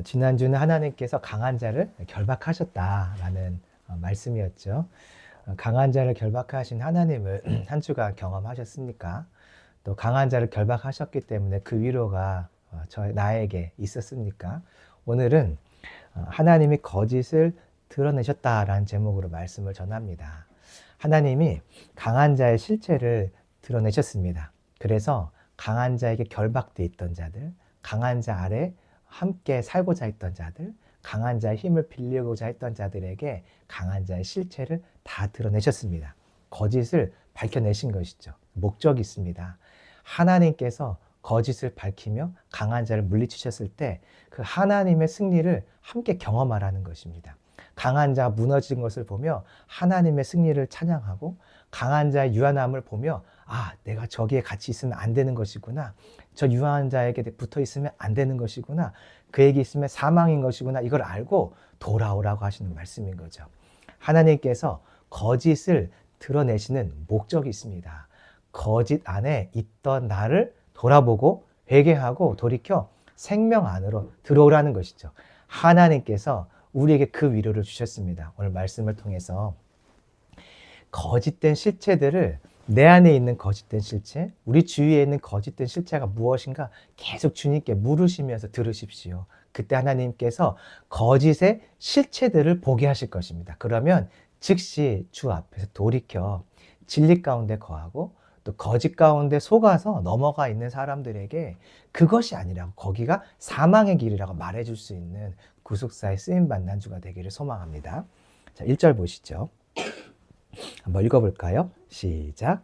지난주는 하나님께서 강한 자를 결박하셨다라는 말씀이었죠. 강한 자를 결박하신 하나님을 한 주간 경험하셨습니까? 또 강한 자를 결박하셨기 때문에 그 위로가 나에게 있었습니까? 오늘은 하나님이 거짓을 드러내셨다라는 제목으로 말씀을 전합니다. 하나님이 강한 자의 실체를 드러내셨습니다. 그래서 강한 자에게 결박되어 있던 자들, 강한 자 아래 함께 살고자 했던 자들, 강한 자의 힘을 빌리고자 했던 자들에게 강한 자의 실체를 다 드러내셨습니다. 거짓을 밝혀내신 것이죠. 목적이 있습니다. 하나님께서 거짓을 밝히며 강한 자를 물리치셨을 때 그 하나님의 승리를 함께 경험하라는 것입니다. 강한 자가 무너진 것을 보며 하나님의 승리를 찬양하고, 강한 자의 유한함을 보며 내가 저기에 같이 있으면 안 되는 것이구나, 저 유한 자에게 붙어 있으면 안 되는 것이구나, 그에게 있으면 사망인 것이구나, 이걸 알고 돌아오라고 하시는 말씀인 거죠. 하나님께서 거짓을 드러내시는 목적이 있습니다. 거짓 안에 있던 나를 돌아보고 회개하고 돌이켜 생명 안으로 들어오라는 것이죠. 하나님께서 우리에게 그 위로를 주셨습니다. 오늘 말씀을 통해서 거짓된 실체들을, 내 안에 있는 거짓된 실체, 우리 주위에 있는 거짓된 실체가 무엇인가 계속 주님께 물으시면서 들으십시오. 그때 하나님께서 거짓의 실체들을 보게 하실 것입니다. 그러면 즉시 주 앞에서 돌이켜 진리 가운데 거하고, 또 거짓 가운데 속아서 넘어가 있는 사람들에게 그것이 아니라고, 거기가 사망의 길이라고 말해줄 수 있는 구속사에 쓰임받는 한 주가 되기를 소망합니다. 자, 1절 보시죠. 한번 읽어볼까요? 시작.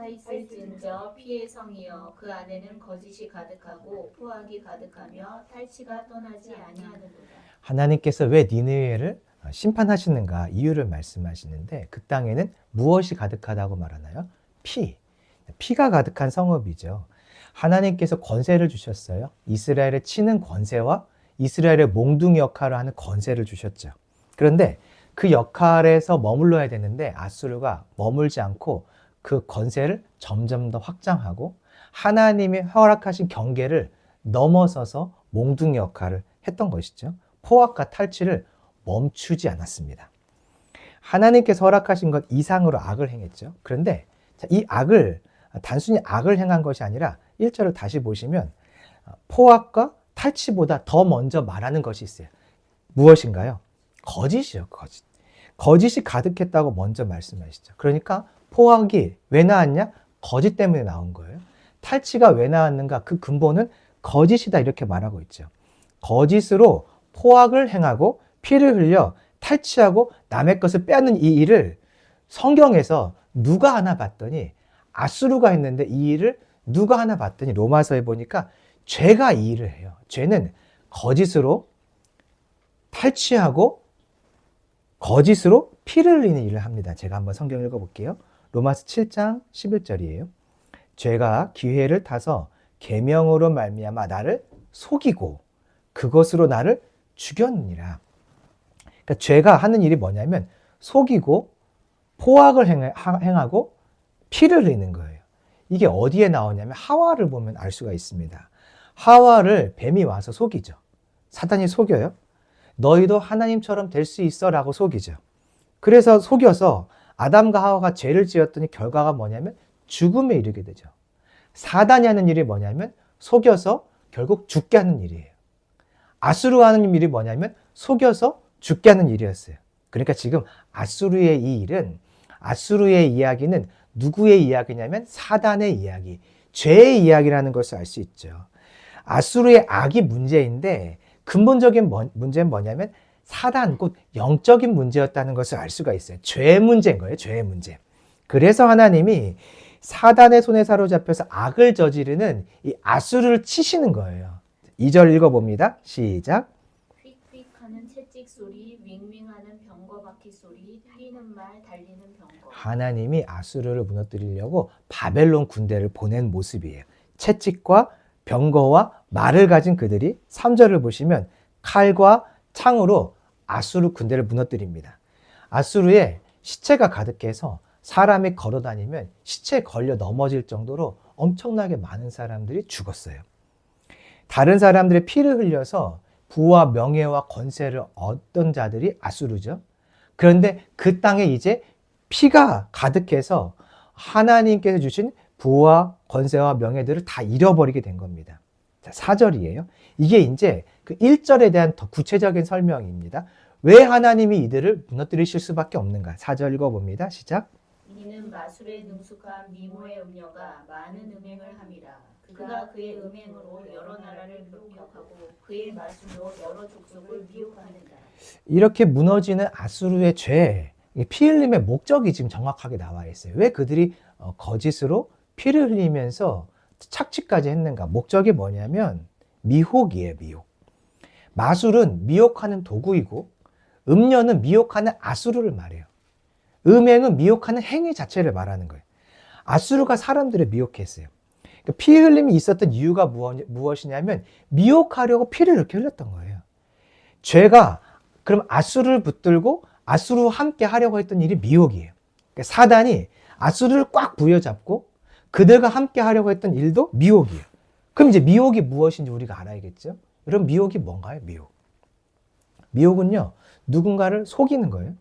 있을진저 피의 성이여, 그 안에는 거짓이 가득하고 포악이 가득하며 탈취가 떠나지 아니하는도다. 하나님께서 왜 니느웨를 심판하시는가 이유를 말씀하시는데, 그 땅에는 무엇이 가득하다고 말하나요? 피가 가득한 성읍이죠. 하나님께서 권세를 주셨어요. 이스라엘을 치는 권세와 이스라엘의 몽둥이 역할을 하는 권세를 주셨죠. 그런데 그 역할에서 머물러야 되는데 아수르가 머물지 않고 그 권세를 점점 더 확장하고 하나님이 허락하신 경계를 넘어서서 몽둥이 역할을 했던 것이죠. 포악과 탈취를 멈추지 않았습니다. 하나님께서 허락하신 것 이상으로 악을 행했죠. 그런데 이 악을 단순히 악을 행한 것이 아니라 1절을 다시 보시면 포악과 탈취보다 더 먼저 말하는 것이 있어요. 무엇인가요? 거짓이요, 거짓. 거짓이 가득했다고 먼저 말씀하시죠. 그러니까 포악이 왜 나왔냐? 거짓 때문에 나온 거예요. 탈취가 왜 나왔는가? 그 근본은 거짓이다, 이렇게 말하고 있죠. 거짓으로 포악을 행하고 피를 흘려 탈취하고 남의 것을 빼앗는 이 일을 성경에서 누가 하나 봤더니 아수르가 했는데, 이 일을 누가 하나 봤더니 로마서에 보니까 죄가 이 일을 해요. 죄는 거짓으로 탈취하고 거짓으로 피를 흘리는 일을 합니다. 제가 한번 성경 읽어볼게요. 로마서 7장 11절이에요. 죄가 기회를 타서 계명으로 말미암아 나를 속이고 그것으로 나를 죽였느니라. 그러니까 죄가 하는 일이 뭐냐면 속이고 포악을 행하고 피를 흘리는 거예요. 이게 어디에 나오냐면 하와를 보면 알 수가 있습니다. 하와를 뱀이 와서 속이죠. 사단이 속여요. 너희도 하나님처럼 될 수 있어 라고 속이죠. 그래서 속여서 아담과 하와가 죄를 지었더니 결과가 뭐냐면 죽음에 이르게 되죠. 사단이 하는 일이 뭐냐면 속여서 결국 죽게 하는 일이에요. 아수르가 하는 일이 뭐냐면 속여서 죽게 하는 일이었어요. 그러니까 지금 아수르의 이 일은, 아수르의 이야기는 누구의 이야기냐면 사단의 이야기, 죄의 이야기라는 것을 알 수 있죠. 아수르의 악이 문제인데 근본적인 문제는 뭐냐면 사단, 곧 영적인 문제였다는 것을 알 수가 있어요. 죄의 문제인 거예요. 죄의 문제. 그래서 하나님이 사단의 손에 사로잡혀서 악을 저지르는 이 아수르를 치시는 거예요. 2절 읽어봅니다. 시작. 휙휙 하는 채찍 소리, 윙윙하는 병거 바퀴 소리, 뛰는 말, 달리는 병거. 하나님이 아수르를 무너뜨리려고 바벨론 군대를 보낸 모습이에요. 채찍과 병거와 말을 가진 그들이 3절을 보시면 칼과 창으로 아수르 군대를 무너뜨립니다. 아수르에 시체가 가득해서 사람이 걸어다니면 시체에 걸려 넘어질 정도로 엄청나게 많은 사람들이 죽었어요. 다른 사람들의 피를 흘려서 부와 명예와 권세를 얻던 자들이 아수르죠. 그런데 그 땅에 이제 피가 가득해서 하나님께서 주신 부와 권세와 명예들을 다 잃어버리게 된 겁니다. 자, 4절이에요. 이게 이제 그 1절에 대한 더 구체적인 설명입니다. 왜 하나님이 이들을 무너뜨리실 수밖에 없는가? 4절 읽어봅니다. 시작. 이는 마술에 능숙한 미모의 음녀가 많은 음행을 함이라. 그가 그의 음행으로 여러 나라를 격하고 그의 마술로 여러 족속을 미혹하는다. 이렇게 무너지는 아수르의 죄, 피 흘림의 목적이 지금 정확하게 나와 있어요. 왜 그들이 거짓으로 피를 흘리면서 착취까지 했는가? 목적이 뭐냐면 미혹이에요, 미혹. 마술은 미혹하는 도구이고 음녀는 미혹하는 아수르를 말해요. 음행은 미혹하는 행위 자체를 말하는 거예요. 아수르가 사람들을 미혹했어요. 그러니까 피 흘림이 있었던 이유가 무엇이냐면 미혹하려고 피를 이렇게 흘렸던 거예요. 죄가 그럼 아수르를 붙들고 아수르와 함께 하려고 했던 일이 미혹이에요. 그러니까 사단이 아수르를 꽉 부여잡고 그들과 함께 하려고 했던 일도 미혹이에요. 그럼 이제 미혹이 무엇인지 우리가 알아야겠죠? 여러분 미혹이 뭔가요? 미혹. 미혹은요, 누군가를 속이는 거예요.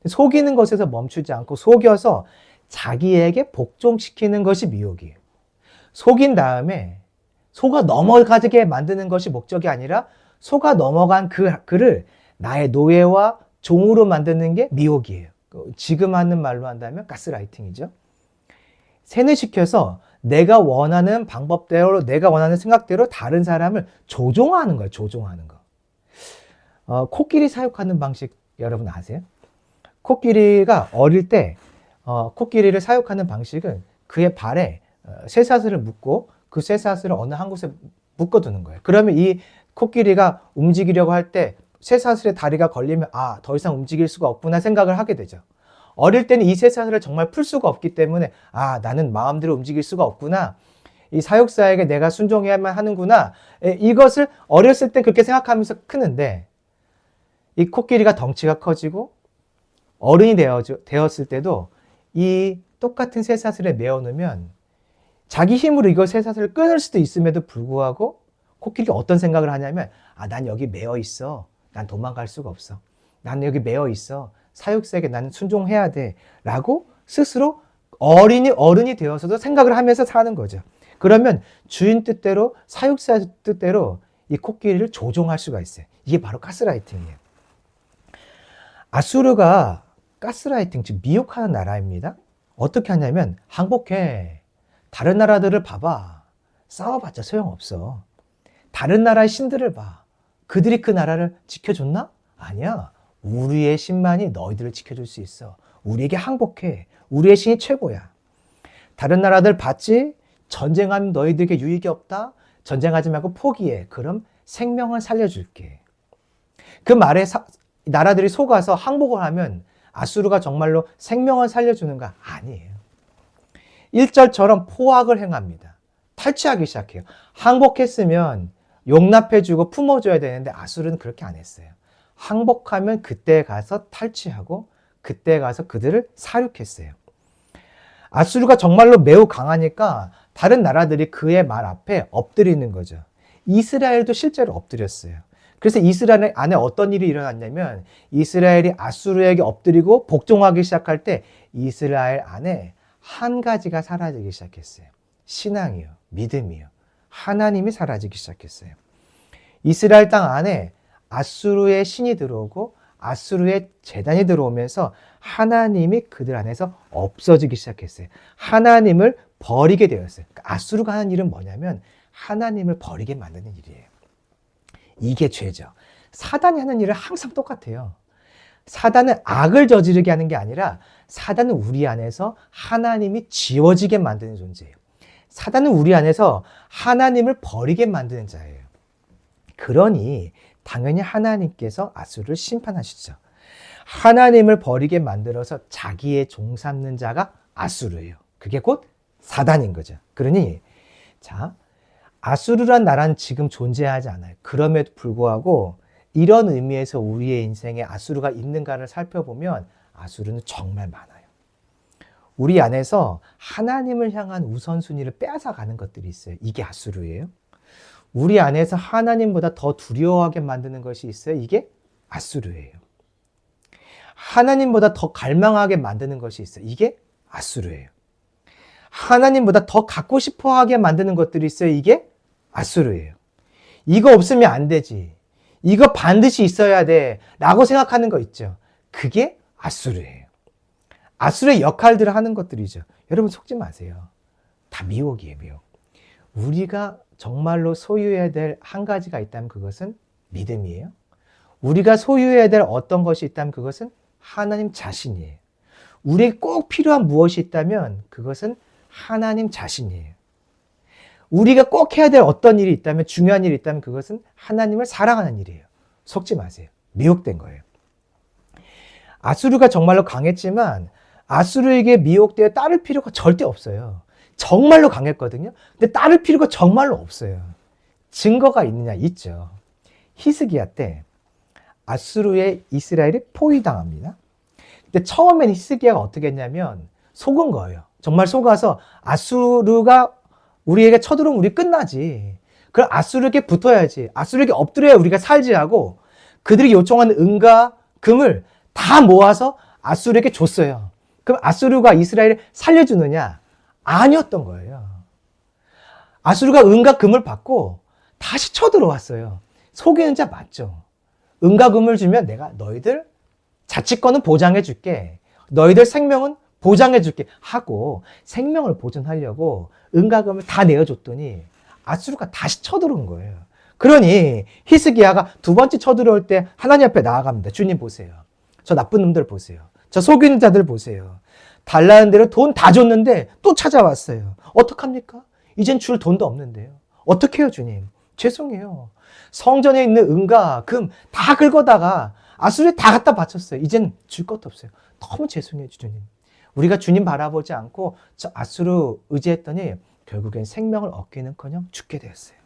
속이는 것에서 멈추지 않고 속여서 자기에게 복종시키는 것이 미혹이에요. 속인 다음에 속아 넘어가게 만드는 것이 목적이 아니라 속아 넘어간 그를 나의 노예와 종으로 만드는 게 미혹이에요. 지금 하는 말로 한다면 가스라이팅이죠. 세뇌시켜서 내가 원하는 방법대로, 내가 원하는 생각대로 다른 사람을 조종하는 거예요. 조종하는 거. 코끼리 사육하는 방식 여러분 아세요? 코끼리가 어릴 때 코끼리를 사육하는 방식은 그의 발에 쇠사슬을 묶고 그 쇠사슬을 어느 한 곳에 묶어두는 거예요. 그러면 이 코끼리가 움직이려고 할 때 쇠사슬에 다리가 걸리면 더 이상 움직일 수가 없구나 생각을 하게 되죠. 어릴 때는 이 쇠사슬을 정말 풀 수가 없기 때문에 나는 마음대로 움직일 수가 없구나. 이 사육사에게 내가 순종해야만 하는구나. 이것을 어렸을 때 그렇게 생각하면서 크는데 이 코끼리가 덩치가 커지고 어른이 되었을 때도 이 똑같은 쇠사슬에 메어놓으면 자기 힘으로 이걸 쇠사슬을 끊을 수도 있음에도 불구하고 코끼리가 어떤 생각을 하냐면 난 여기 메어 있어. 난 도망갈 수가 없어. 난 여기 메어 있어. 사육사에게 나는 순종해야 돼. 라고 스스로 어른이 되어서도 생각을 하면서 사는 거죠. 그러면 주인 뜻대로 사육사 뜻대로 이 코끼리를 조종할 수가 있어요. 이게 바로 가스라이팅이에요. 아수르가 가스라이팅, 즉 미혹하는 나라입니다. 어떻게 하냐면 항복해. 다른 나라들을 봐봐. 싸워봤자 소용없어. 다른 나라의 신들을 봐. 그들이 그 나라를 지켜줬나? 아니야. 우리의 신만이 너희들을 지켜줄 수 있어. 우리에게 항복해. 우리의 신이 최고야. 다른 나라들 봤지? 전쟁하면 너희들에게 유익이 없다? 전쟁하지 말고 포기해. 그럼 생명을 살려줄게. 그 말에 나라들이 속아서 항복을 하면 아수르가 정말로 생명을 살려주는가? 아니에요. 1절처럼 포악을 행합니다. 탈취하기 시작해요. 항복했으면 용납해주고 품어줘야 되는데 아수르는 그렇게 안 했어요. 항복하면 그때 가서 탈취하고 그때 가서 그들을 사륙했어요. 아수르가 정말로 매우 강하니까 다른 나라들이 그의 말 앞에 엎드리는 거죠. 이스라엘도 실제로 엎드렸어요. 그래서 이스라엘 안에 어떤 일이 일어났냐면 이스라엘이 아수르에게 엎드리고 복종하기 시작할 때 이스라엘 안에 한 가지가 사라지기 시작했어요. 신앙이요, 믿음이요. 하나님이 사라지기 시작했어요. 이스라엘 땅 안에 아수르의 신이 들어오고 아수르의 제단이 들어오면서 하나님이 그들 안에서 없어지기 시작했어요. 하나님을 버리게 되었어요. 그러니까 아수르가 하는 일은 뭐냐면 하나님을 버리게 만드는 일이에요. 이게 죄죠. 사단이 하는 일은 항상 똑같아요. 사단은 악을 저지르게 하는 게 아니라 사단은 우리 안에서 하나님이 지워지게 만드는 존재예요. 사단은 우리 안에서 하나님을 버리게 만드는 자예요. 그러니 당연히 하나님께서 아수르를 심판하시죠. 하나님을 버리게 만들어서 자기의 종 삼는 자가 아수르예요. 그게 곧 사단인 거죠. 그러니 아수르란 나라는 지금 존재하지 않아요. 그럼에도 불구하고 이런 의미에서 우리의 인생에 아수르가 있는가를 살펴보면 아수르는 정말 많아요. 우리 안에서 하나님을 향한 우선순위를 빼앗아가는 것들이 있어요. 이게 아수르예요. 우리 안에서 하나님보다 더 두려워하게 만드는 것이 있어요. 이게 아수르예요. 하나님보다 더 갈망하게 만드는 것이 있어요. 이게 아수르예요. 하나님보다 더 갖고 싶어 하게 만드는 것들이 있어요. 이게 아수르예요. 이거 없으면 안 되지. 이거 반드시 있어야 돼. 라고 생각하는 거 있죠. 그게 아수르예요. 아수르의 역할들을 하는 것들이죠. 여러분 속지 마세요. 다 미혹이에요, 미혹. 우리가 정말로 소유해야 될 한 가지가 있다면 그것은 믿음이에요. 우리가 소유해야 될 어떤 것이 있다면 그것은 하나님 자신이에요. 우리에게 꼭 필요한 무엇이 있다면 그것은 하나님 자신이에요. 우리가 꼭 해야 될 어떤 일이 있다면, 중요한 일이 있다면 그것은 하나님을 사랑하는 일이에요. 속지 마세요. 미혹된 거예요. 아수르가 정말로 강했지만 아수르에게 미혹되어 따를 필요가 절대 없어요. 정말로 강했거든요. 근데 따를 필요가 정말로 없어요. 증거가 있느냐? 있죠. 히스기야 때 아수르의 이스라엘이 포위당합니다. 근데 처음엔 히스기야가 어떻게 했냐면 속은 거예요. 정말 속아서 아수르가 우리에게 쳐들어오면 우리 끝나지. 그럼 아수르에게 붙어야지. 아수르에게 엎드려야 우리가 살지 하고 그들이 요청하는 은과 금을 다 모아서 아수르에게 줬어요. 그럼 아수르가 이스라엘을 살려주느냐? 아니었던 거예요. 아수르가 은과 금을 받고 다시 쳐들어왔어요. 속이는 자 맞죠? 은과 금을 주면 내가 너희들 자치권은 보장해 줄게. 너희들 생명은 보장해 줄게 하고 생명을 보존하려고 은과 금을 다 내어줬더니 아수르가 다시 쳐들어온 거예요. 그러니 히스기야가 두 번째 쳐들어올 때 하나님 앞에 나아갑니다. 주님 보세요. 저 나쁜 놈들 보세요. 저 속이는 자들 보세요. 달라는 대로 돈 다 줬는데 또 찾아왔어요. 어떡합니까? 이젠 줄 돈도 없는데요. 어떻게 해요, 주님? 죄송해요. 성전에 있는 은과 금 다 긁어다가 아수르에 다 갖다 바쳤어요. 이젠 줄 것도 없어요. 너무 죄송해요, 주님. 우리가 주님 바라보지 않고 저 아수르 의지했더니 결국엔 생명을 얻기는커녕 죽게 되었어요.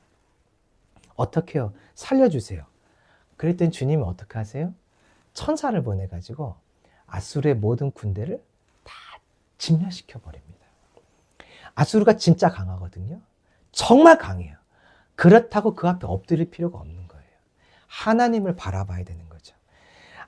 어떻게 해요? 살려주세요. 그랬더니 주님은 어떻게 하세요? 천사를 보내가지고 아수르의 모든 군대를 다 진멸시켜 버립니다. 아수르가 진짜 강하거든요. 정말 강해요. 그렇다고 그 앞에 엎드릴 필요가 없는 거예요. 하나님을 바라봐야 되는 거죠.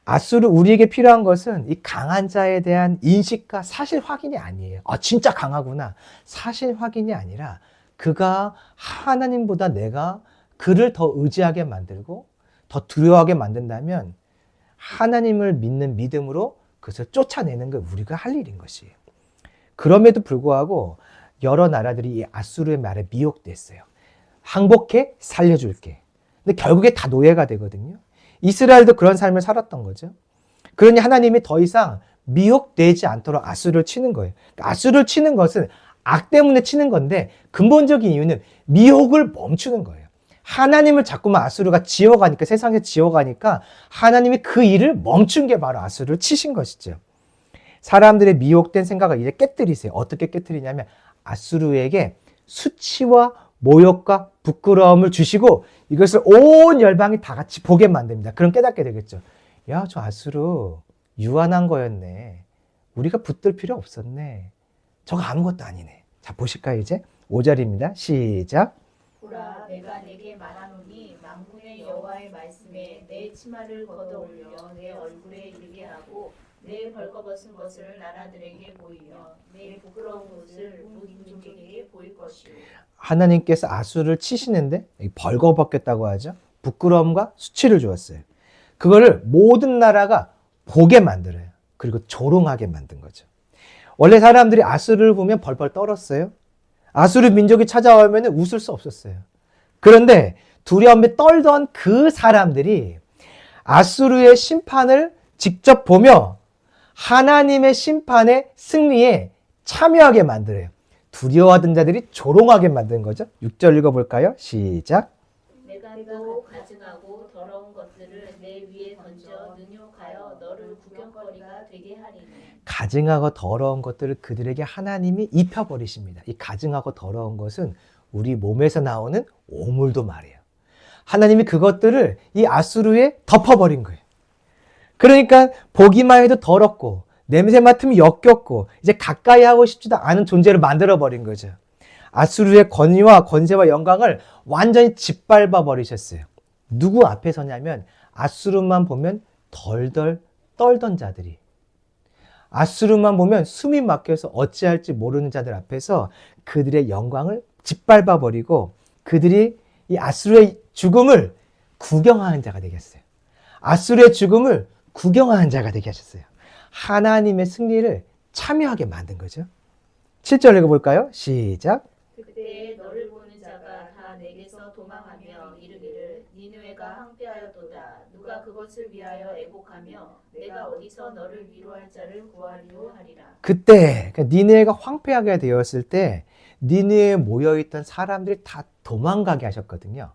아수르 우리에게 필요한 것은 이 강한 자에 대한 인식과 사실 확인이 아니에요. 진짜 강하구나. 사실 확인이 아니라 그가 하나님보다 내가 그를 더 의지하게 만들고 더 두려워하게 만든다면 하나님을 믿는 믿음으로 그것을 쫓아내는 게 우리가 할 일인 것이에요. 그럼에도 불구하고 여러 나라들이 이 아수르의 말에 미혹됐어요. 항복해? 살려줄게. 근데 결국에 다 노예가 되거든요. 이스라엘도 그런 삶을 살았던 거죠. 그러니 하나님이 더 이상 미혹되지 않도록 아수르를 치는 거예요. 아수르를 치는 것은 악 때문에 치는 건데 근본적인 이유는 미혹을 멈추는 거예요. 하나님을 자꾸만 아수르가 지어가니까, 세상에 지어가니까 하나님이 그 일을 멈춘 게 바로 아수르를 치신 것이죠. 사람들의 미혹된 생각을 이제 깨뜨리세요. 어떻게 깨뜨리냐면 아수르에게 수치와 모욕과 부끄러움을 주시고 이것을 온 열방이 다 같이 보게 만듭니다. 그럼 깨닫게 되겠죠. 야, 저 아수르 유한한 거였네. 우리가 붙들 필요 없었네. 저거 아무것도 아니네. 자, 보실까요 이제? 5절입니다. 시작. 보라, 내가 내게 말하노니 만군의 여호와의 말씀에 내 치마를 걷어올려 내 얼굴에 이르게 하고 내 벌거벗은 것을 나라들에게 보이며 내 부끄러운 것을 민족에게 보일 것이요. 하나님께서 아수르를 치시는데 벌거벗겼다고 하죠. 부끄러움과 수치를 주었어요. 그거를 모든 나라가 보게 만들어요. 그리고 조롱하게 만든 거죠. 원래 사람들이 아수르를 보면 벌벌 떨었어요. 아수르 민족이 찾아오면 웃을 수 없었어요. 그런데 두려움에 떨던 그 사람들이 아수르의 심판을 직접 보며 하나님의 심판의 승리에 참여하게 만들어요. 두려워하던 자들이 조롱하게 만든 거죠. 6절 읽어볼까요? 시작. 내가 또 가증하고 더러운 것들을 내 위에 던져 능욕하여 너를 구경거리가 되게 하리니. 가증하고 더러운 것들을 그들에게 하나님이 입혀버리십니다. 이 가증하고 더러운 것은 우리 몸에서 나오는 오물도 말이에요. 하나님이 그것들을 이 아수르에 덮어버린 거예요. 그러니까 보기만 해도 더럽고 냄새 맡으면 역겹고 이제 가까이 하고 싶지도 않은 존재를 만들어버린 거죠. 아수르의 권위와 권세와 영광을 완전히 짓밟아 버리셨어요. 누구 앞에 서냐면 아수르만 보면 덜덜 떨던 자들이, 아수르만 보면 숨이 막혀서 어찌할지 모르는 자들 앞에서 그들의 영광을 짓밟아 버리고 그들이 이 아수르의 죽음을 구경하는 자가 되겠어요. 아수르의 죽음을 구경하는 자가 되게 하셨어요. 하나님의 승리를 참여하게 만든 거죠. 7절 읽어볼까요? 시작. 그때 너를 보는 자가 다 내게서 도망하며 이르기를 니느웨가 항폐하였도다. 누가 그것을 위하여 애곡하며 내가 어디서 너를 위로할 자를 구하리요 하리라. 그때 니느웨가 황폐하게 되었을 때 니느웨에 모여있던 사람들이 다 도망가게 하셨거든요.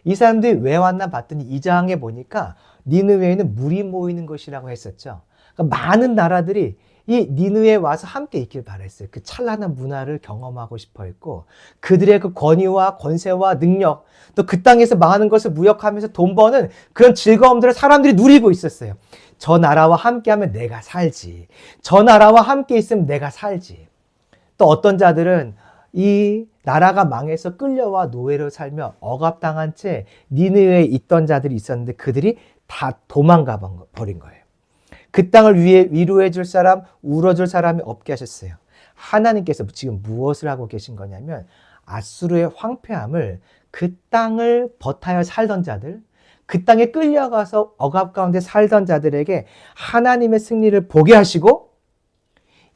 이 사람들이 왜 왔나 봤더니 2장에 보니까 니느웨에는 물이 모이는 것이라고 했었죠. 그러니까 많은 나라들이 이 니느웨에 와서 함께 있길 바랬어요. 그 찬란한 문화를 경험하고 싶어 했고 그들의 그 권위와 권세와 능력 또 그 땅에서 많은 것을 무역하면서 돈 버는 그런 즐거움들을 사람들이 누리고 있었어요. 저 나라와 함께하면 내가 살지. 저 나라와 함께 있으면 내가 살지. 또 어떤 자들은 이 나라가 망해서 끌려와 노예로 살며 억압당한 채 니느웨에 있던 자들이 있었는데 그들이 다 도망가 버린 거예요. 그 땅을 위로해 줄 사람, 울어줄 사람이 없게 하셨어요. 하나님께서 지금 무엇을 하고 계신 거냐면 아수르의 황폐함을 그 땅을 버타여 살던 자들, 그 땅에 끌려가서 억압 가운데 살던 자들에게 하나님의 승리를 보게 하시고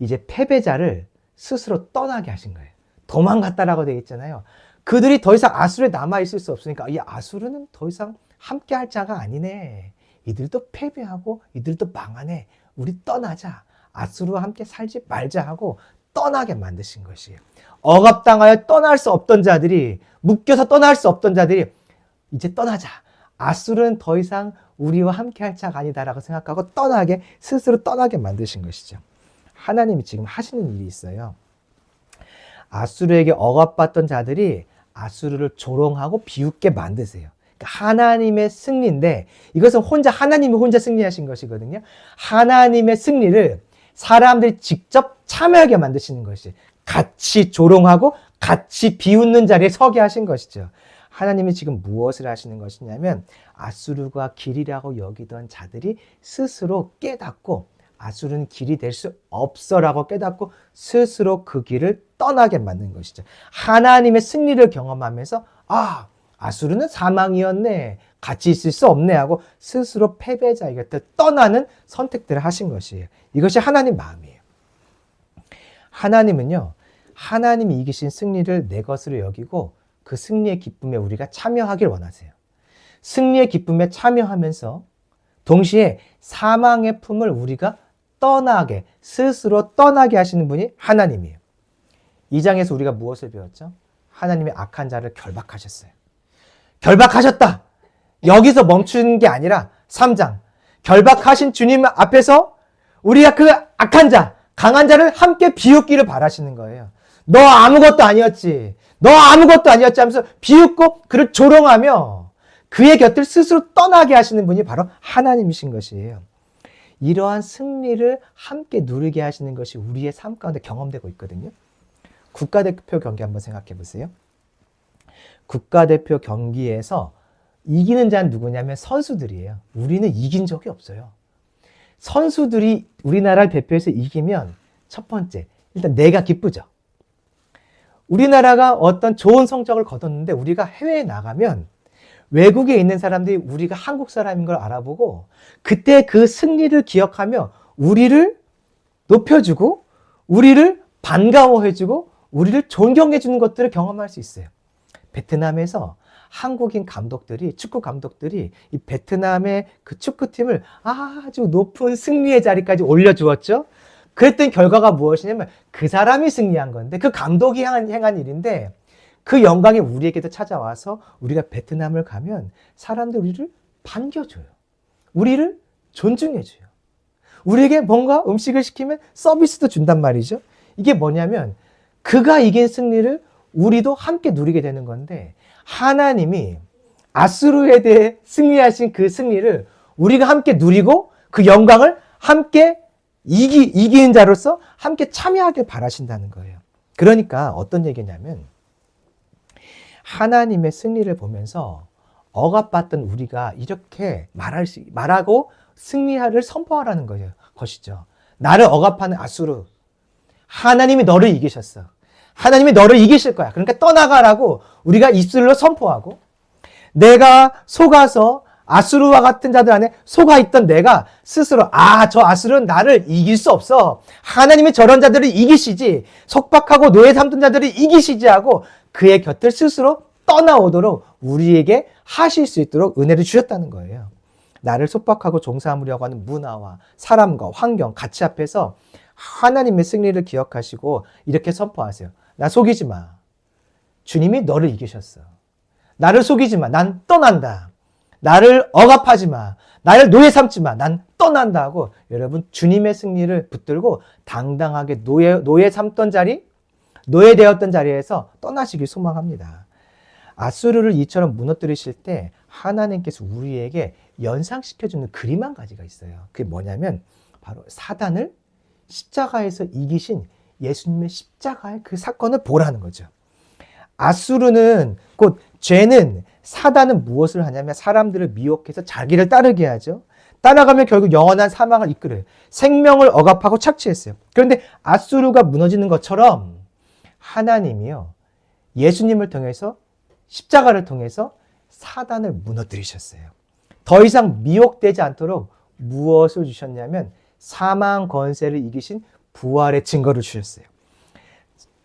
이제 패배자를 스스로 떠나게 하신 거예요. 도망갔다라고 되어 있잖아요. 그들이 더 이상 아수르에 남아있을 수 없으니까 이 아수르는 더 이상 함께할 자가 아니네. 이들도 패배하고 이들도 망하네. 우리 떠나자. 아수르와 함께 살지 말자 하고 떠나게 만드신 것이에요. 억압당하여 떠날 수 없던 자들이, 묶여서 떠날 수 없던 자들이 이제 떠나자. 아수르는 더 이상 우리와 함께할 자가 아니다라고 생각하고 스스로 떠나게 만드신 것이죠. 하나님이 지금 하시는 일이 있어요. 아수르에게 억압받던 자들이 아수르를 조롱하고 비웃게 만드세요. 그러니까 하나님의 승리인데 이것은 하나님이 혼자 승리하신 것이거든요. 하나님의 승리를 사람들이 직접 참여하게 만드시는 것이 같이 조롱하고 같이 비웃는 자리에 서게 하신 것이죠. 하나님이 지금 무엇을 하시는 것이냐면 아수르가 길이라고 여기던 자들이 스스로 깨닫고 아수르는 길이 될 수 없어라고 깨닫고 스스로 그 길을 떠나게 만든 것이죠. 하나님의 승리를 경험하면서 아수르는 사망이었네. 같이 있을 수 없네 하고 스스로 패배자의 곁을 떠나는 선택들을 하신 것이에요. 이것이 하나님 마음이에요. 하나님은요. 하나님이 이기신 승리를 내 것으로 여기고 그 승리의 기쁨에 우리가 참여하길 원하세요. 승리의 기쁨에 참여하면서 동시에 사망의 품을 우리가 스스로 떠나게 하시는 분이 하나님이에요. 2장에서 우리가 무엇을 배웠죠? 하나님이 악한 자를 결박하셨어요. 결박하셨다. 여기서 멈추는 게 아니라 3장. 결박하신 주님 앞에서 우리가 그 악한 자, 강한 자를 함께 비웃기를 바라시는 거예요. 너 아무것도 아니었지. 너 아무것도 아니었지 하면서 비웃고 그를 조롱하며 그의 곁을 스스로 떠나게 하시는 분이 바로 하나님이신 것이에요. 이러한 승리를 함께 누리게 하시는 것이 우리의 삶 가운데 경험되고 있거든요. 국가대표 경기 한번 생각해 보세요. 국가대표 경기에서 이기는 자는 누구냐면 선수들이에요. 우리는 이긴 적이 없어요. 선수들이 우리나라를 대표해서 이기면 첫 번째, 일단 내가 기쁘죠. 우리나라가 어떤 좋은 성적을 거뒀는데 우리가 해외에 나가면 외국에 있는 사람들이 우리가 한국 사람인 걸 알아보고 그때 그 승리를 기억하며 우리를 높여주고 우리를 반가워해주고 우리를 존경해주는 것들을 경험할 수 있어요. 베트남에서 한국인 감독들이, 축구 감독들이 이 베트남의 그 축구팀을 아주 높은 승리의 자리까지 올려주었죠. 그랬던 결과가 무엇이냐면 그 사람이 승리한 건데 그 감독이 행한 일인데 그 영광이 우리에게도 찾아와서 우리가 베트남을 가면 사람들이 우리를 반겨줘요. 우리를 존중해줘요. 우리에게 뭔가 음식을 시키면 서비스도 준단 말이죠. 이게 뭐냐면 그가 이긴 승리를 우리도 함께 누리게 되는 건데 하나님이 아수르에 대해 승리하신 그 승리를 우리가 함께 누리고 그 영광을 함께 이기는 자로서 함께 참여하길 바라신다는 거예요. 그러니까 어떤 얘기냐면 하나님의 승리를 보면서 억압받던 우리가 이렇게 말하고 승리를 선포하라는 것이죠. 나를 억압하는 아수르, 하나님이 너를 이기셨어. 하나님이 너를 이기실 거야. 그러니까 떠나가라고 우리가 입술로 선포하고, 내가 속아서 아수르와 같은 자들 안에 속아 있던 내가 스스로 저 아수르는 나를 이길 수 없어. 하나님이 저런 자들을 이기시지. 속박하고 노예 삼던 자들을 이기시지 하고 그의 곁을 스스로 떠나오도록 우리에게 하실 수 있도록 은혜를 주셨다는 거예요. 나를 속박하고 종사하려고 하는 문화와 사람과 환경, 가치 앞에서 하나님의 승리를 기억하시고 이렇게 선포하세요. 나 속이지 마. 주님이 너를 이기셨어. 나를 속이지 마. 난 떠난다. 나를 억압하지 마. 나를 노예 삼지 마. 난 떠난다 하고 여러분 주님의 승리를 붙들고 당당하게 노예 삼던 자리, 노예되었던 자리에서 떠나시길 소망합니다. 아수르를 이처럼 무너뜨리실 때 하나님께서 우리에게 연상시켜주는 그림 한 가지가 있어요. 그게 뭐냐면 바로 사단을 십자가에서 이기신 예수님의 십자가의 그 사건을 보라는 거죠. 아수르는 곧 죄는 사단은 무엇을 하냐면 사람들을 미혹해서 자기를 따르게 하죠. 따라가면 결국 영원한 사망을 이끌어요. 생명을 억압하고 착취했어요. 그런데 아수르가 무너지는 것처럼 하나님이요, 예수님을 통해서 십자가를 통해서 사단을 무너뜨리셨어요. 더 이상 미혹되지 않도록 무엇을 주셨냐면 사망 권세를 이기신 부활의 증거를 주셨어요.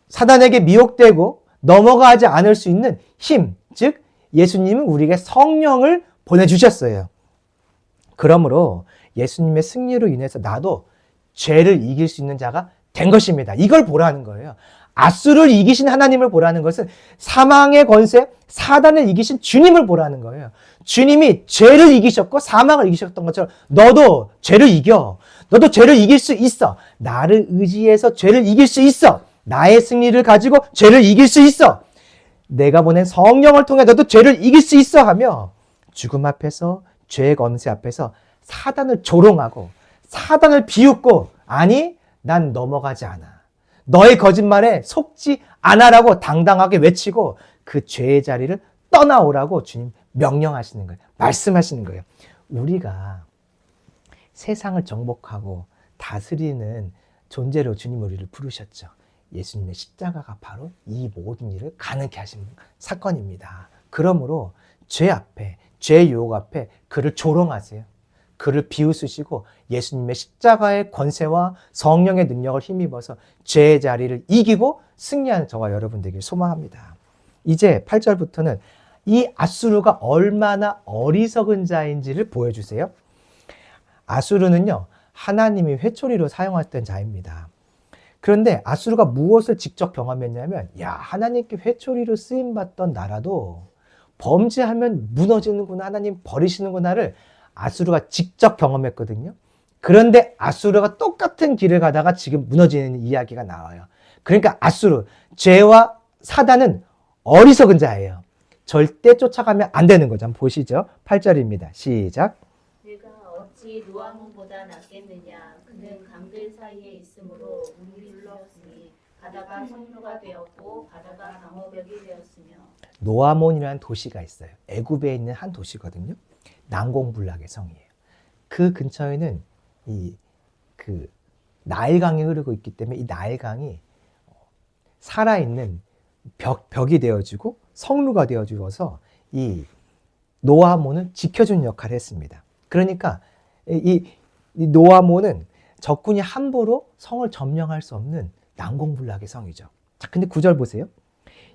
사단에게 미혹되고 넘어가지 않을 수 있는 힘, 즉 예수님은 우리에게 성령을 보내주셨어요. 그러므로 예수님의 승리로 인해서 나도 죄를 이길 수 있는 자가 된 것입니다. 이걸 보라는 거예요. 아수를 이기신 하나님을 보라는 것은 사망의 권세, 사단을 이기신 주님을 보라는 거예요. 주님이 죄를 이기셨고 사망을 이기셨던 것처럼 너도 죄를 이겨. 너도 죄를 이길 수 있어. 나를 의지해서 죄를 이길 수 있어. 나의 승리를 가지고 죄를 이길 수 있어. 내가 보낸 성령을 통해 너도 죄를 이길 수 있어 하며 죽음 앞에서, 죄의 권세 앞에서 사단을 조롱하고 사단을 비웃고, 아니 난 넘어가지 않아. 너의 거짓말에 속지 않아라고 당당하게 외치고 그 죄의 자리를 떠나오라고 주님 명령하시는 거예요. 말씀하시는 거예요. 우리가 세상을 정복하고 다스리는 존재로 주님 우리를 부르셨죠. 예수님의 십자가가 바로 이 모든 일을 가능케 하신 사건입니다. 그러므로 죄 앞에, 죄의 유혹 앞에 그를 조롱하세요. 그를 비웃으시고 예수님의 십자가의 권세와 성령의 능력을 힘입어서 죄의 자리를 이기고 승리하는 저와 여러분 되길 소망합니다. 이제 8절부터는 이 아수르가 얼마나 어리석은 자인지를 보여주세요. 아수르는요, 하나님이 회초리로 사용했던 자입니다. 그런데 아수르가 무엇을 직접 경험했냐면, 하나님께 회초리로 쓰임받던 나라도 범죄하면 무너지는구나, 하나님 버리시는구나를 아수르가 직접 경험했거든요. 그런데 아수르가 똑같은 길을 가다가 지금 무너지는 이야기가 나와요. 그러니까 아수르, 죄와 사단은 어리석은 자예요. 절대 쫓아가면 안 되는 거죠. 한번 보시죠. 8절입니다. 시작. 내가 어찌 노아몬보다 낫겠느냐. 그는 강들 사이에 있으므로 물이 흘렀으니 바다가 성루가 되었고 바다가 방어벽이 되었으며. 노아몬이라는 도시가 있어요. 애굽에 있는 한 도시거든요. 난공불락의 성이에요. 그 근처에는 그 나일강이 흐르고 있기 때문에 이 나일강이 살아있는 벽이 되어주고 성루가 되어주어서 이 노아몬을 지켜주는 역할을 했습니다. 그러니까 이 노아몬은 적군이 함부로 성을 점령할 수 없는 난공불락의 성이죠. 자, 근데 9절 보세요.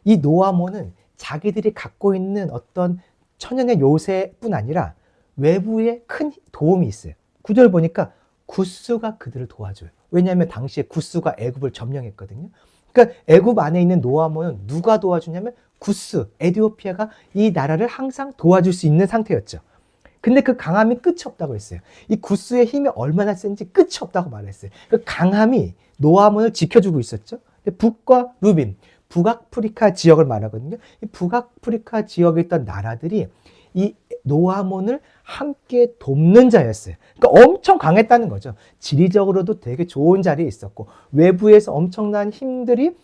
이 노아몬은 자기들이 갖고 있는 어떤 천연의 요새뿐 아니라 외부에 큰 도움이 있어요. 9절 보니까 구스가 그들을 도와줘요. 왜냐하면 당시에 구스가 애굽을 점령했거든요. 그러니까 애굽 안에 있는 노아몬은 누가 도와주냐면 구스, 에티오피아가 이 나라를 항상 도와줄 수 있는 상태였죠. 근데 그 강함이 끝이 없다고 했어요. 이 구스의 힘이 얼마나 센지 끝이 없다고 말했어요. 그 강함이 노아몬을 지켜주고 있었죠. 북과 루빔, 북아프리카 지역을 말하거든요. 이 북아프리카 지역에 있던 나라들이 이 노아몬을 함께 돕는 자였어요. 그러니까 엄청 강했다는 거죠. 지리적으로도 되게 좋은 자리에 있었고 외부에서 엄청난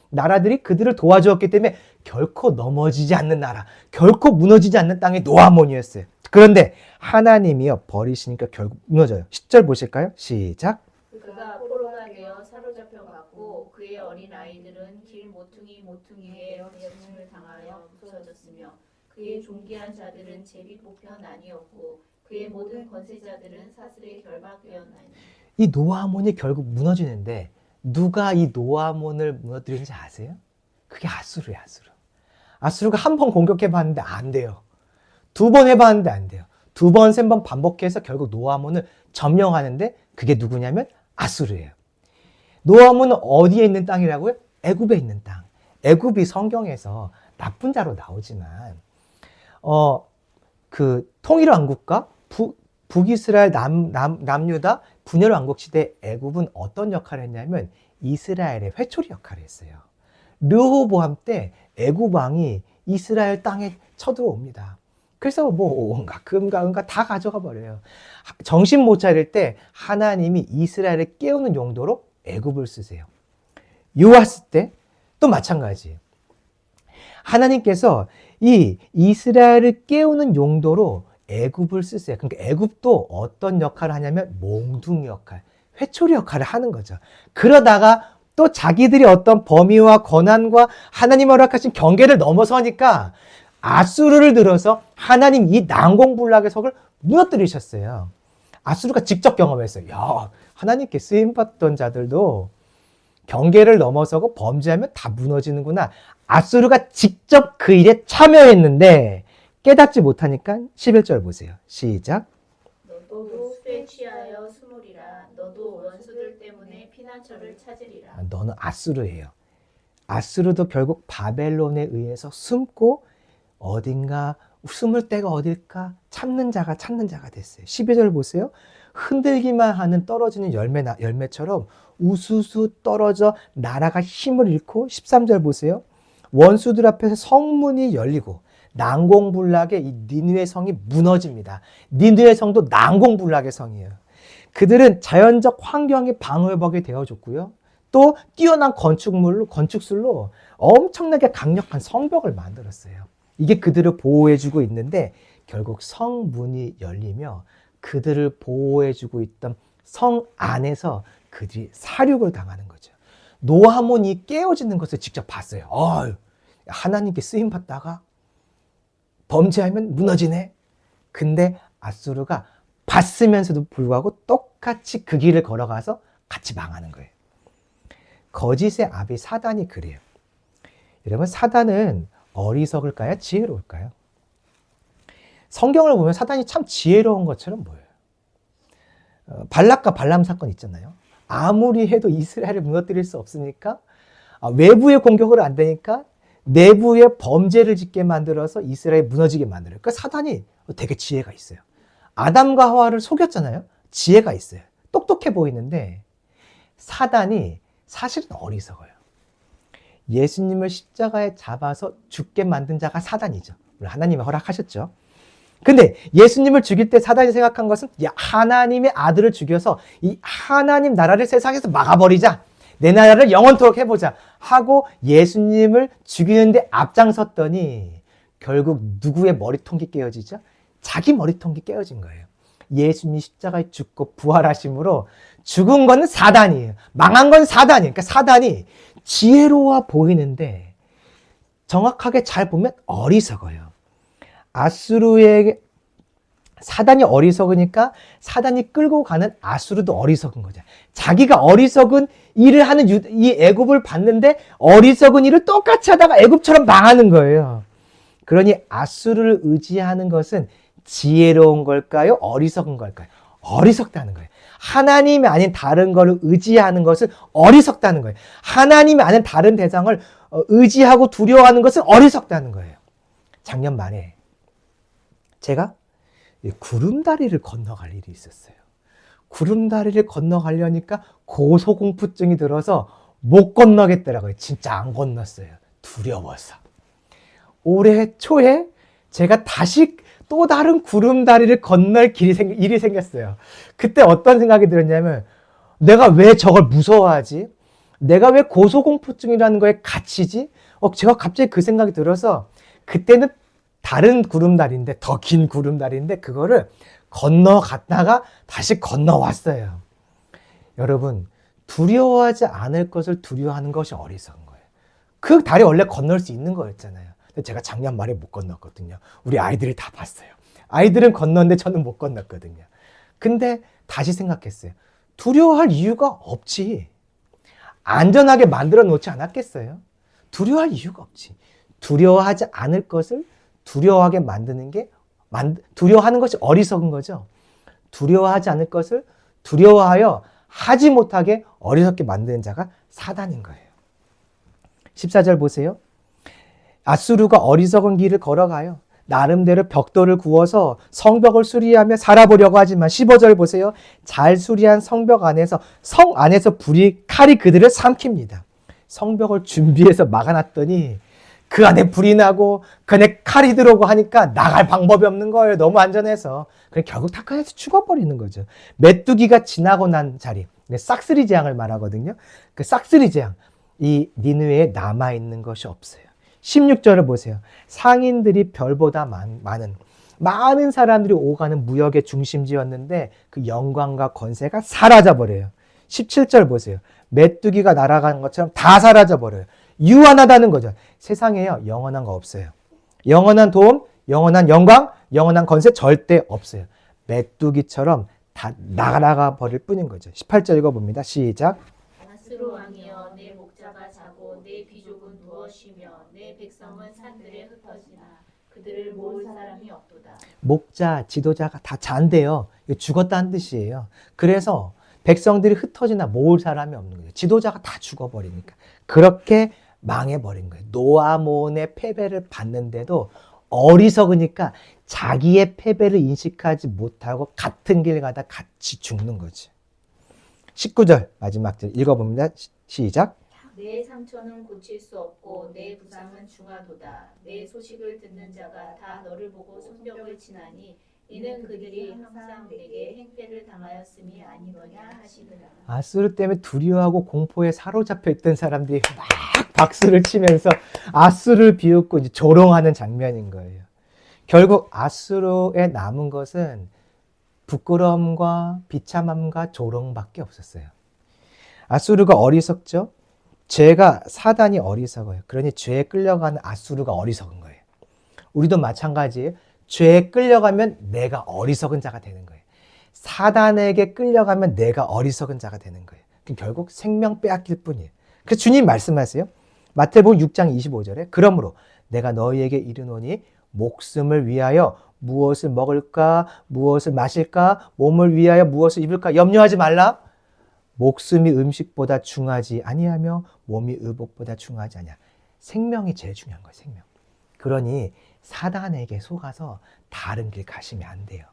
나라들이 그들을 도와주었기 때문에 결코 넘어지지 않는 나라, 결코 무너지지 않는 땅이 노아몬이었어요. 그런데 하나님이요 버리시니까 결국 무너져요. 10절 보실까요? 시작. 그가 포로가 되어 사로잡혀 갔고 그의 어린 아이들은 길 모퉁이에 베어침을 당하여 부서졌으며 그의 존귀한 자들은 제비 뽑혀 나뉘었고 그의 모든 권세자들은 사슬에 결박되었나니. 이 노아몬이 결국 무너지는데 누가 이 노아몬을 무너뜨린지 아세요? 그게 아수르예요. 아수르가 한 번 공격해봤는데 안 돼요. 2번 해봤는데 안 돼요. 2번, 3번 반복해서 결국 노아몬을 점령하는데 그게 누구냐면 아수르예요. 노아몬은 어디에 있는 땅이라고요? 애굽에 있는 땅. 애굽이 성경에서 나쁜 자로 나오지만 그 통일 왕국과 북이스라엘 남유다 분열 왕국 시대 애굽은 어떤 역할을 했냐면 이스라엘의 회초리 역할을 했어요. 르호보암 때 애굽 왕이 이스라엘 땅에 쳐들어옵니다. 그래서 뭐 온갖 금과 은과 다 가져가 버려요. 정신 못 차릴 때 하나님이 이스라엘을 깨우는 용도로 애굽을 쓰세요. 요아스 때 또 마찬가지예요. 하나님께서 이 이스라엘을 깨우는 용도로 애굽을 쓰세요. 그러니까 애굽도 어떤 역할을 하냐면 몽둥이 역할, 회초리 역할을 하는 거죠. 그러다가 또 자기들이 어떤 범위와 권한과 하나님 허락하신 경계를 넘어서니까 아수르를 들어서 하나님 이 난공불락의 석을 무너뜨리셨어요. 아수르가 직접 경험했어요. 야, 하나님께 쓰임받던 자들도 경계를 넘어서고 범죄하면 다 무너지는구나. 아수르가 직접 그 일에 참여했는데 깨닫지 못하니까 11절 보세요. 시작. 너도 술에 취하여 숨으리라. 너도 원수들 때문에 피난처를 찾으리라. 너는 아수르예요. 아수르도 결국 바벨론에 의해서 숨고 어딘가 숨을 데가 어딜까 찾는 자가 됐어요. 12절 보세요. 흔들기만 하는 떨어지는 열매처럼 우수수 떨어져 나라가 힘을 잃고 13절 보세요. 원수들 앞에서 성문이 열리고 난공불락의 이 니느웨 성이 무너집니다. 니느웨 성도 난공불락의 성이에요. 그들은 자연적 환경이 방어벽이 되어줬고요. 또 뛰어난 건축술로 엄청나게 강력한 성벽을 만들었어요. 이게 그들을 보호해주고 있는데 결국 성문이 열리며 그들을 보호해주고 있던 성 안에서 그들이 사륙을 당하는 거죠. 노아몬이 깨어지는 것을 직접 봤어요. 하나님께 쓰임받다가 범죄하면 무너지네. 근데 아수르가 봤으면서도 불구하고 똑같이 그 길을 걸어가서 같이 망하는 거예요. 거짓의 아비 사단이 그래요. 여러분, 사단은 어리석을까요? 지혜로울까요? 성경을 보면 사단이 참 지혜로운 것처럼 보여요. 발락과 발람 사건 있잖아요. 아무리 해도 이스라엘을 무너뜨릴 수 없으니까 외부의 공격을 안 되니까 내부의 범죄를 짓게 만들어서 이스라엘이 무너지게 만들어요. 그러니까 사단이 되게 지혜가 있어요. 아담과 하와를 속였잖아요. 지혜가 있어요. 똑똑해 보이는데 사단이 사실은 어리석어요. 예수님을 십자가에 잡아서 죽게 만든 자가 사단이죠. 물론 하나님이 허락하셨죠. 근데 예수님을 죽일 때 사단이 생각한 것은 하나님의 아들을 죽여서 이 하나님 나라를 세상에서 막아버리자. 내 나라를 영원토록 해보자 하고 예수님을 죽이는데 앞장섰더니 결국 누구의 머리통이 깨어지죠? 자기 머리통이 깨어진 거예요. 예수님이 십자가에 죽고 부활하심으로 죽은 건 사단이에요. 망한 건 사단이에요. 그러니까 사단이 지혜로워 보이는데 정확하게 잘 보면 어리석어요. 아수르에게 사단이 어리석으니까 사단이 끌고 가는 아수르도 어리석은 거죠. 자기가 어리석은 일을 하는 이 애굽을 봤는데 어리석은 일을 똑같이 하다가 애굽처럼 망하는 거예요. 그러니 아수르를 의지하는 것은 지혜로운 걸까요? 어리석은 걸까요? 어리석다는 거예요. 하나님이 아닌 다른 것을 의지하는 것은 어리석다는 거예요. 하나님이 아닌 다른 대상을 의지하고 두려워하는 것은 어리석다는 거예요. 작년 말에 제가 구름다리를 건너갈 일이 있었어요. 구름다리를 건너가려니까 고소공포증이 들어서 못 건너겠더라고요. 진짜 안 건넜어요. 두려워서. 올해 초에 제가 다시 또 다른 구름다리를 건널 일이 생겼어요. 그때 어떤 생각이 들었냐면 내가 왜 저걸 무서워하지? 내가 왜 고소공포증이라는 거에 갇히지? 제가 갑자기 그 생각이 들어서 그때는 다른 구름다리인데 더 긴 구름다리인데 그거를 건너갔다가 다시 건너왔어요. 여러분 두려워하지 않을 것을 두려워하는 것이 어리석은 거예요. 그 다리 원래 건널 수 있는 거였잖아요. 근데 제가 작년 말에 못 건넜거든요. 우리 아이들이 다 봤어요. 아이들은 건넜는데 저는 못 건넜거든요. 근데 다시 생각했어요. 두려워할 이유가 없지. 안전하게 만들어 놓지 않았겠어요? 두려워할 이유가 없지. 두려워하지 않을 것을 두려워하게 만드는 게 두려워하는 것이 어리석은 거죠. 두려워하지 않을 것을 두려워하여 하지 못하게 어리석게 만드는 자가 사단인 거예요. 14절 보세요. 아수르가 어리석은 길을 걸어가요. 나름대로 벽돌을 구워서 성벽을 수리하며 살아보려고 하지만 15절 보세요. 잘 수리한 성벽 안에서 성 안에서 칼이 그들을 삼킵니다. 성벽을 준비해서 막아놨더니 그 안에 불이 나고 그 안에 칼이 들어오고 하니까 나갈 방법이 없는 거예요. 너무 안전해서. 그래 결국 다 그냥 죽어버리는 거죠. 메뚜기가 지나고 난 자리, 싹쓸이 재앙을 말하거든요. 그 싹쓸이 재앙, 이 니느웨에 남아있는 것이 없어요. 16절을 보세요. 상인들이 별보다 많은 사람들이 오가는 무역의 중심지였는데 그 영광과 권세가 사라져버려요. 17절 보세요. 메뚜기가 날아가는 것처럼 다 사라져버려요. 유한하다는 거죠. 세상에요 영원한 거 없어요. 영원한 도움, 영원한 영광, 영원한 권세 절대 없어요. 메뚜기처럼 다 날아가 버릴 뿐인 거죠. 18절 읽어봅니다. 시작. 아수르 왕이여 내 목자가 자고 내 비족은 누워 쉬며 내 백성은 산들에 흩어지나 그들을 모을 사람이 없도다. 목자, 지도자가 다 잔대요. 이거 죽었다는 뜻이에요. 그래서 백성들이 흩어지나 모을 사람이 없는 거예요. 지도자가 다 죽어버리니까. 그렇게 망해버린 거예요. 노아몬의 패배를 봤는데도 어리석으니까 자기의 패배를 인식하지 못하고 같은 길 가다 같이 죽는 거지. 19절 마지막 절 읽어봅니다. 시작. 내 상처는 고칠 수 없고 내 부상은 중하도다. 내 소식을 듣는 자가 다 너를 보고 성벽을 치나니 이는 그들이 항상 내게 행패를 당하였음이 아니더냐 하시더라. 아수르 때문에 두려워하고 공포에 사로잡혀 있던 사람들이 막 박수를 치면서 아수르를 비웃고 이제 조롱하는 장면인 거예요. 결국 아수르에 남은 것은 부끄러움과 비참함과 조롱밖에 없었어요. 아수르가 어리석죠? 사단이 어리석어요. 그러니 죄에 끌려가는 아수르가 어리석은 거예요. 우리도 마찬가지예요. 죄에 끌려가면 내가 어리석은 자가 되는 거예요. 사단에게 끌려가면 내가 어리석은 자가 되는 거예요. 결국 생명 빼앗길 뿐이에요. 그래서 주님 말씀하세요. 마태복음 6장 25절에 그러므로 내가 너희에게 이르노니 목숨을 위하여 무엇을 먹을까, 무엇을 마실까, 몸을 위하여 무엇을 입을까 염려하지 말라. 목숨이 음식보다 중하지 아니하며 몸이 의복보다 중하지 아니야. 생명이 제일 중요한 거예요. 생명. 그러니 사단에게 속아서 다른 길 가시면 안 돼요.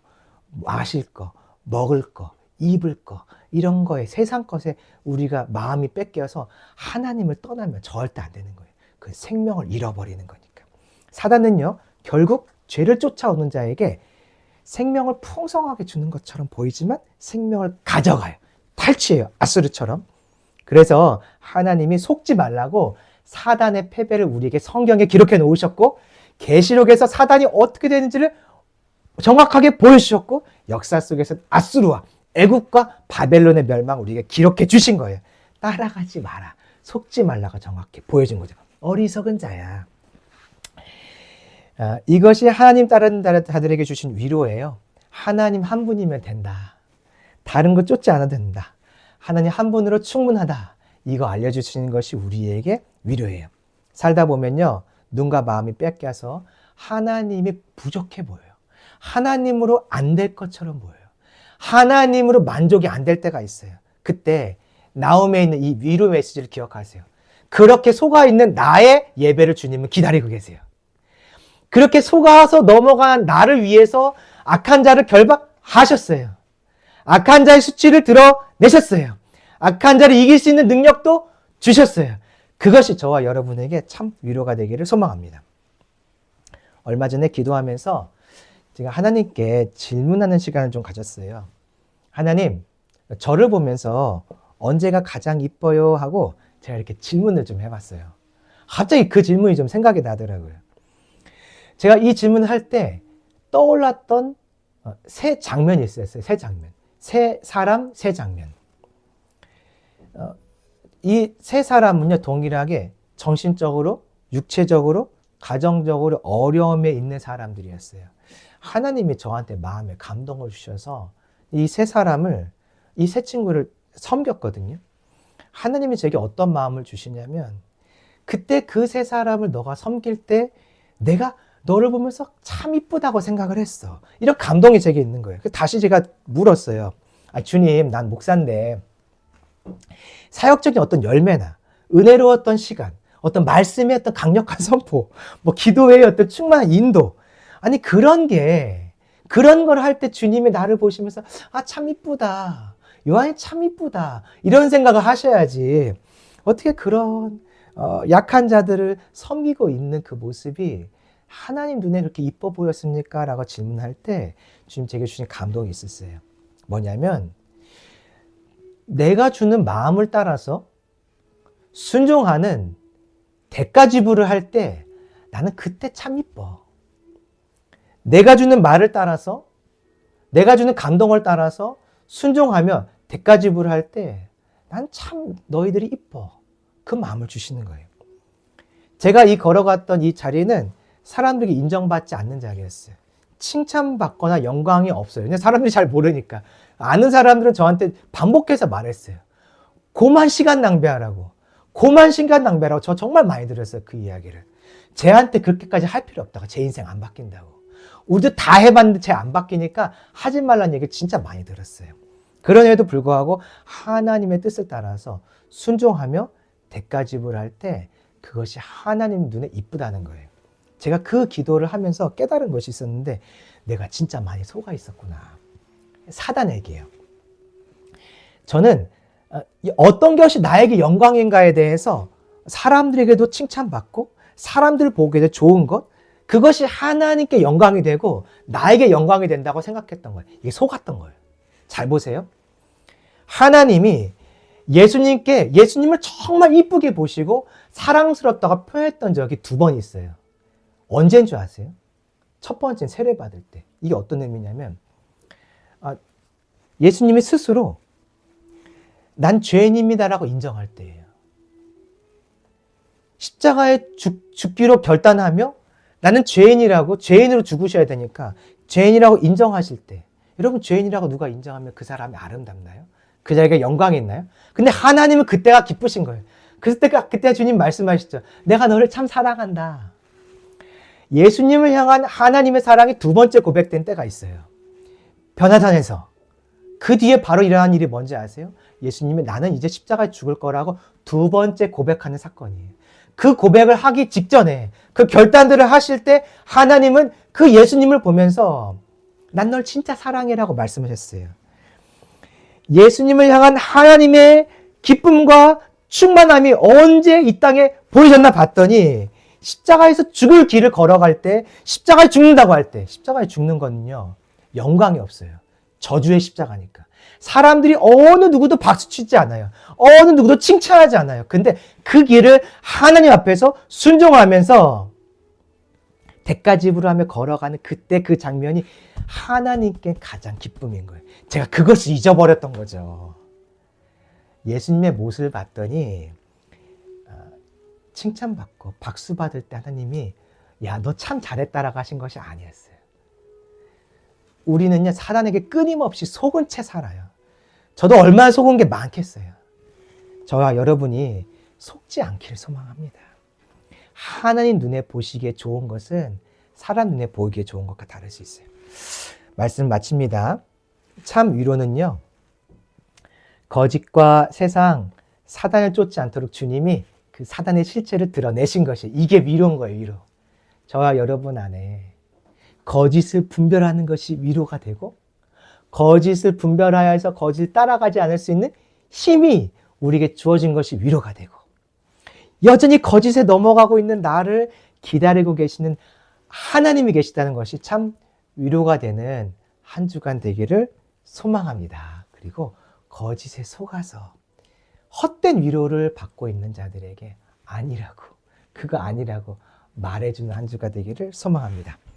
마실 거, 먹을 거, 입을 거 이런 거에 세상 것에 우리가 마음이 뺏겨서 하나님을 떠나면 절대 안 되는 거예요. 그 생명을 잃어버리는 거니까. 사단은요 결국 죄를 쫓아오는 자에게 생명을 풍성하게 주는 것처럼 보이지만 생명을 가져가요. 탈취해요. 아수르처럼. 그래서 하나님이 속지 말라고 사단의 패배를 우리에게 성경에 기록해 놓으셨고 계시록에서 사단이 어떻게 되는지를 정확하게 보여주셨고 역사 속에서 아수르와 애국과 바벨론의 멸망을 우리에게 기록해 주신 거예요. 따라가지 마라. 속지 말라고 정확히 보여준 거죠. 어리석은 자야. 이것이 하나님 따르는 자들에게 주신 위로예요. 하나님 한 분이면 된다. 다른 거 쫓지 않아도 된다. 하나님 한 분으로 충분하다. 이거 알려주시는 것이 우리에게 위로예요. 살다 보면요. 눈과 마음이 뺏겨서 하나님이 부족해 보여요. 하나님으로 안 될 것처럼 보여요. 하나님으로 만족이 안 될 때가 있어요. 그때 나홈에 있는 이 위로 메시지를 기억하세요. 그렇게 속아 있는 나의 예배를 주님은 기다리고 계세요. 그렇게 속아서 넘어간 나를 위해서 악한 자를 결박하셨어요. 악한 자의 수치를 드러내셨어요. 악한 자를 이길 수 있는 능력도 주셨어요. 그것이 저와 여러분에게 참 위로가 되기를 소망합니다. 얼마 전에 기도하면서 제가 하나님께 질문하는 시간을 좀 가졌어요. 하나님, 저를 보면서 언제가 가장 이뻐요? 하고 제가 이렇게 질문을 좀 해봤어요. 갑자기 그 질문이 좀 생각이 나더라고요. 제가 이 질문을 할 때 떠올랐던 세 장면이 있었어요. 세 장면. 세 사람, 세 장면. 이 세 사람은요, 동일하게 정신적으로, 육체적으로, 가정적으로 어려움에 있는 사람들이었어요. 하나님이 저한테 마음에 감동을 주셔서 이 세 사람을, 이 세 친구를 섬겼거든요. 하나님이 제게 어떤 마음을 주시냐면, 그때 그 세 사람을 너가 섬길 때 내가 너를 보면서 참 이쁘다고 생각을 했어. 이런 감동이 제게 있는 거예요. 다시 제가 물었어요. 주님, 난 목사인데 사역적인 어떤 열매나 은혜로웠던 시간, 어떤 말씀의 어떤 강력한 선포, 뭐 기도회의 어떤 충만한 인도, 아니 그런 걸 할 때 주님이 나를 보시면서 참 이쁘다, 요한이 참 이쁘다, 이런 생각을 하셔야지 어떻게 그런 약한 자들을 섬기고 있는 그 모습이 하나님 눈에 그렇게 이뻐 보였습니까? 라고 질문할 때 주님 제게 주신 감동이 있었어요. 뭐냐면 내가 주는 마음을 따라서 순종하는 대가 지불을 할 때 나는 그때 참 이뻐. 내가 주는 말을 따라서, 내가 주는 감동을 따라서 순종하며 대가 지불을 할 때 난 참 너희들이 이뻐. 그 마음을 주시는 거예요. 제가 이 걸어갔던 이 자리는 사람들에게 인정받지 않는 자리였어요. 칭찬받거나 영광이 없어요. 근데 사람들이 잘 모르니까. 아는 사람들은 저한테 반복해서 말했어요. 고만 시간 낭비하라고. 고만 시간 낭비하라고. 저 정말 많이 들었어요. 그 이야기를. 쟤한테 그렇게까지 할 필요 없다고. 제 인생 안 바뀐다고. 우리도 다 해봤는데 쟤 안 바뀌니까 하지 말라는 얘기를 진짜 많이 들었어요. 그럼에도 불구하고 하나님의 뜻을 따라서 순종하며 대가 지불할 때 그것이 하나님 눈에 이쁘다는 거예요. 제가 그 기도를 하면서 깨달은 것이 있었는데 내가 진짜 많이 속아 있었구나. 사단에게요. 저는 어떤 것이 나에게 영광인가에 대해서 사람들에게도 칭찬받고 사람들 보기에도 좋은 것, 그것이 하나님께 영광이 되고 나에게 영광이 된다고 생각했던 거예요. 이게 속았던 거예요. 잘 보세요. 하나님이 예수님을 정말 이쁘게 보시고 사랑스럽다고 표현했던 적이 2번 있어요. 언제인 줄 아세요? 첫 번째는 세례받을 때. 이게 어떤 의미냐면 예수님이 스스로 난 죄인입니다라고 인정할 때예요. 십자가에 죽기로 결단하며 나는 죄인으로 죽으셔야 되니까 죄인이라고 인정하실 때, 여러분 죄인이라고 누가 인정하면 그 사람이 아름답나요? 그 자리가 영광이 있나요? 근데 하나님은 그때가 기쁘신 거예요. 그때 주님 말씀하시죠. 내가 너를 참 사랑한다. 예수님을 향한 하나님의 사랑이 2번째 고백된 때가 있어요. 변화산에서. 그 뒤에 바로 일어난 일이 뭔지 아세요? 예수님이 나는 이제 십자가에 죽을 거라고 2번째 고백하는 사건이에요. 그 고백을 하기 직전에 그 결단들을 하실 때 하나님은 그 예수님을 보면서 난 널 진짜 사랑해라고 말씀하셨어요. 예수님을 향한 하나님의 기쁨과 충만함이 언제 이 땅에 보이셨나 봤더니 십자가에서 죽을 길을 걸어갈 때, 십자가에 죽는다고 할 때, 십자가에 죽는 거는요 영광이 없어요. 저주의 십자가니까. 사람들이 어느 누구도 박수치지 않아요. 어느 누구도 칭찬하지 않아요. 근데 그 길을 하나님 앞에서 순종하면서 대가 지불하며 걸어가는 그때 그 장면이 하나님께 가장 기쁨인 거예요. 제가 그것을 잊어버렸던 거죠. 예수님의 모습을 봤더니 칭찬받고 박수 받을 때 하나님이 야, 너 참 잘했다라고 하신 것이 아니었어요. 우리는요 사단에게 끊임없이 속은 채 살아요. 저도 얼마나 속은 게 많겠어요. 저와 여러분이 속지 않기를 소망합니다. 하나님 눈에 보시기에 좋은 것은 사람 눈에 보이기에 좋은 것과 다를 수 있어요. 말씀 마칩니다. 참 위로는요, 거짓과 세상, 사단을 쫓지 않도록 주님이 그 사단의 실체를 드러내신 것이 이게 위로인 거예요. 위로. 저와 여러분 안에 거짓을 분별하는 것이 위로가 되고 거짓을 분별하여서 거짓을 따라가지 않을 수 있는 힘이 우리에게 주어진 것이 위로가 되고 여전히 거짓에 넘어가고 있는 나를 기다리고 계시는 하나님이 계시다는 것이 참 위로가 되는 한 주간 되기를 소망합니다. 그리고 거짓에 속아서 헛된 위로를 받고 있는 자들에게 아니라고, 그거 아니라고 말해주는 한 주가 되기를 소망합니다.